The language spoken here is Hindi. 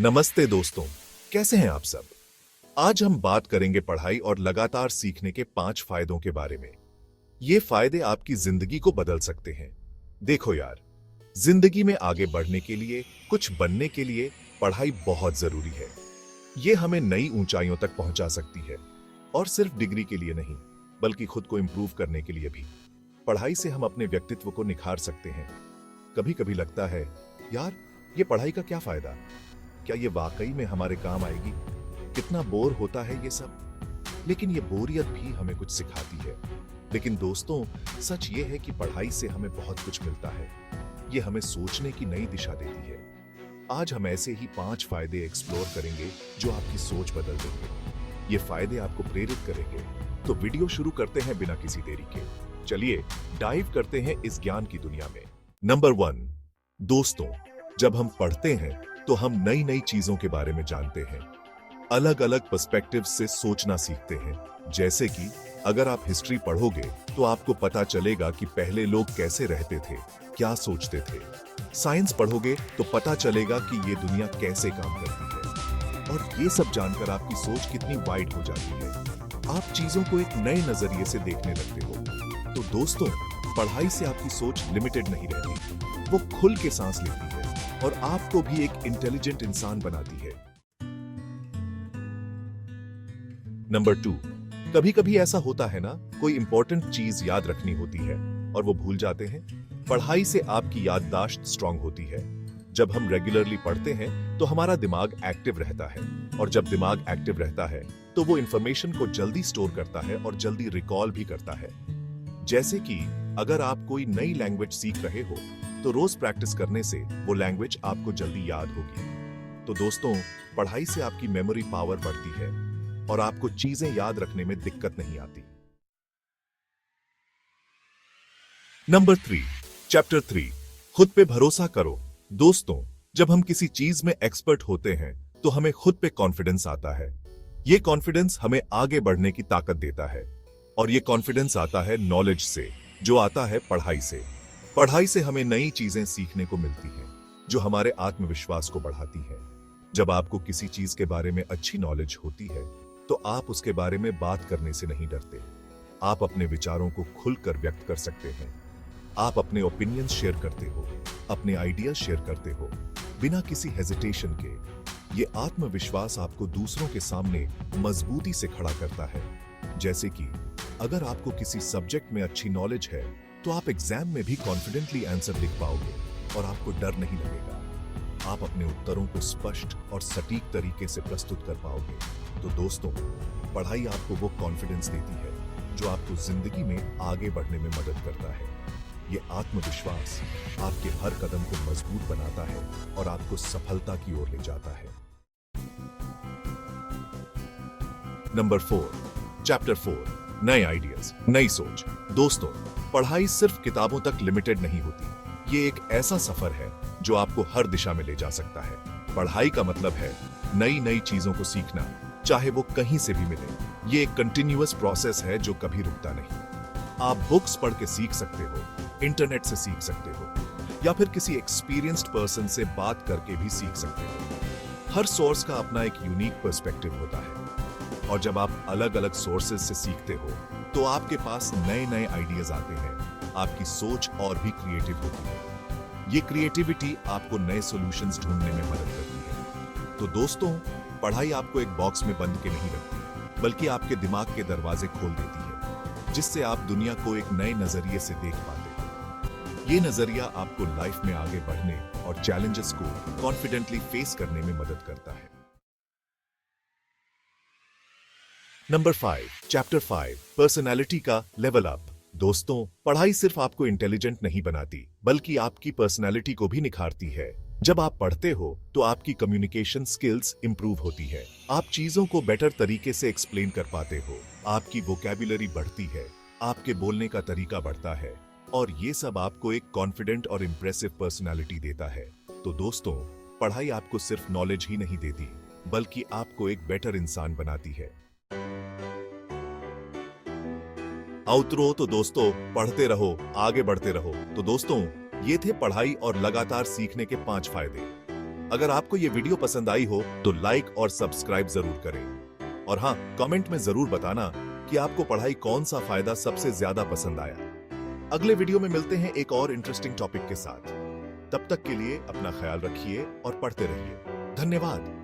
नमस्ते दोस्तों, कैसे हैं आप सब। आज हम बात करेंगे पढ़ाई और लगातार सीखने के 5 फायदों के बारे में। ये फायदे आपकी जिंदगी को बदल सकते हैं। देखो यार, जिंदगी में आगे बढ़ने के लिए, कुछ बनने के लिए पढ़ाई बहुत जरूरी है। ये हमें नई ऊंचाइयों तक पहुंचा सकती है, और सिर्फ डिग्री के लिए नहीं, बल्कि खुद को इंप्रूव करने के लिए भी। पढ़ाई से हम अपने व्यक्तित्व को निखार सकते हैं। कभी कभी लगता है, यार ये पढ़ाई का क्या फायदा, क्या ये वाकई में हमारे काम आएगी, कितना बोर होता है ये सब। लेकिन ये बोरियत भी हमें कुछ सिखाती है। लेकिन दोस्तों, सच ये है कि पढ़ाई से हमें बहुत कुछ मिलता है। ये हमें सोचने की नई दिशा देती है। आज हम ऐसे ही 5 फायदे एक्सप्लोर करेंगे जो आपकी सोच बदल देंगे। ये फायदे आपको प्रेरित करेंगे। तो वीडियो शुरू करते हैं बिना किसी देरी के। चलिए डाइव करते हैं इस ज्ञान की दुनिया में। नंबर 1, दोस्तों, जब हम पढ़ते हैं तो हम नई नई चीजों के बारे में जानते हैं। अलग अलग पर्सपेक्टिव से सोचना सीखते हैं। जैसे कि अगर आप हिस्ट्री पढ़ोगे तो आपको पता चलेगा कि पहले लोग कैसे रहते थे, क्या सोचते थे। साइंस पढ़ोगे तो पता चलेगा कि ये दुनिया कैसे काम करती है। और ये सब जानकर आपकी सोच कितनी वाइड हो जाती है। आप चीजों को एक नए नजरिए से देखने लगते हो। तो दोस्तों, पढ़ाई से आपकी सोच लिमिटेड नहीं रहती, वो खुल के सांस लेती है और आपको भी एक इंटेलिजेंट इंसान बनाती है। नंबर 2, कभी कभी ऐसा होता है ना, कोई इंपॉर्टेंट चीज याद रखनी होती है और वो भूल जाते हैं। पढ़ाई से आपकी याददाश्त स्ट्रांग होती है। जब हम रेगुलरली पढ़ते हैं तो हमारा दिमाग एक्टिव रहता है, और जब दिमाग एक्टिव रहता है तो वो इंफॉर्मेशन को जल्दी स्टोर करता है और जल्दी रिकॉल भी करता है। जैसे कि अगर आप कोई नई लैंग्वेज सीख रहे हो तो रोज प्रैक्टिस करने से वो लैंग्वेज आपको जल्दी याद होगी। तो दोस्तों, पढ़ाई से आपकी मेमोरी पावर बढ़ती है और आपको चीजें याद रखने में दिक्कत नहीं आती। नंबर 3, चैप्टर 3, खुद पे भरोसा करो। दोस्तों, जब हम किसी चीज में एक्सपर्ट होते हैं तो हमें खुद पे कॉन्फिडेंस आता है। ये कॉन्फिडेंस हमें आगे बढ़ने की ताकत देता है, और ये कॉन्फिडेंस आता है नॉलेज से, जो आता है पढ़ाई से। पढ़ाई से हमें नई चीजें सीखने को मिलती हैं, जो हमारे आत्मविश्वास को बढ़ाती हैं। जब आपको किसी चीज के बारे में अच्छी नॉलेज होती है तो आप उसके बारे में बात करने से नहीं डरते। आप अपने विचारों को खुलकर व्यक्त कर सकते हैं। आप अपने ओपिनियंस शेयर करते हो, अपने आइडियाज शेयर करते हो, बिना किसी हेजिटेशन के। ये आत्मविश्वास आपको दूसरों के सामने मजबूती से खड़ा करता है। जैसे कि अगर आपको किसी सब्जेक्ट में अच्छी नॉलेज है तो आप एग्जाम में भी कॉन्फिडेंटली आंसर लिख पाओगे और आपको डर नहीं लगेगा। आप अपने उत्तरों को स्पष्ट और सटीक तरीके से प्रस्तुत कर पाओगे। तो दोस्तों, पढ़ाई आपको वो कॉन्फिडेंस देती है जो आपको जिंदगी में आगे बढ़ने में मदद करता है। ये आत्मविश्वास आपके हर कदम को मजबूत बनाता है और आपको सफलता की ओर ले जाता है। नंबर 4, चैप्टर 4, नए आइडियाज, नई सोच। दोस्तों, पढ़ाई सिर्फ किताबों तक लिमिटेड नहीं होती। ये एक ऐसा सफर है जो आपको हर दिशा में ले जा सकता है। पढ़ाई का मतलब है नई नई चीजों को सीखना, चाहे वो कहीं से भी मिले। ये एक कंटिन्यूअस प्रोसेस है जो कभी रुकता नहीं। आप बुक्स पढ़ के सीख सकते हो, इंटरनेट से सीख सकते हो, या फिर किसी एक्सपीरियंस्ड पर्सन से बात करके भी सीख सकते हो। हर सोर्स का अपना एक यूनिक पर्सपेक्टिव होता है, और जब आप अलग अलग सोर्सेज से सीखते हो तो आपके पास नए नए आइडियाज आते हैं। आपकी सोच और भी क्रिएटिव होती है। ये क्रिएटिविटी आपको नए सॉल्यूशंस ढूंढने में मदद करती है। तो दोस्तों, पढ़ाई आपको एक बॉक्स में बंद के नहीं रखती, बल्कि आपके दिमाग के दरवाजे खोल देती है, जिससे आप दुनिया को एक नए नजरिए से देख पाते हो। ये नजरिया आपको लाइफ में आगे बढ़ने और चैलेंजेस को कॉन्फिडेंटली फेस करने में मदद करता है। नंबर 5, चैप्टर 5, पर्सनालिटी का लेवल अप। दोस्तों, पढ़ाई सिर्फ आपको इंटेलिजेंट नहीं बनाती, बल्कि आपकी पर्सनालिटी को भी निखारती है। जब आप पढ़ते हो तो आपकी कम्युनिकेशन स्किल्स इंप्रूव होती है। आप चीजों को बेटर तरीके से एक्सप्लेन कर पाते हो, आपकी वोकैबुलरी बढ़ती है, आपके बोलने का तरीका बढ़ता है, और ये सब आपको एक कॉन्फिडेंट और इंप्रेसिव पर्सनालिटी देता है। तो दोस्तों, पढ़ाई आपको सिर्फ नॉलेज ही नहीं देती, बल्कि आपको एक बेटर इंसान बनाती है। आउटरो। तो दोस्तों, पढ़ते रहो, आगे बढ़ते रहो। तो दोस्तों, ये थे पढ़ाई और लगातार सीखने के 5 फायदे। अगर आपको ये वीडियो पसंद आई हो तो लाइक और सब्सक्राइब जरूर करें। और हाँ, कमेंट में जरूर बताना कि आपको पढ़ाई कौन सा फायदा सबसे ज्यादा पसंद आया। अगले वीडियो में मिलते हैं एक और इंटरेस्टिंग टॉपिक के साथ। तब तक के लिए अपना ख्याल रखिए और पढ़ते रहिए। धन्यवाद।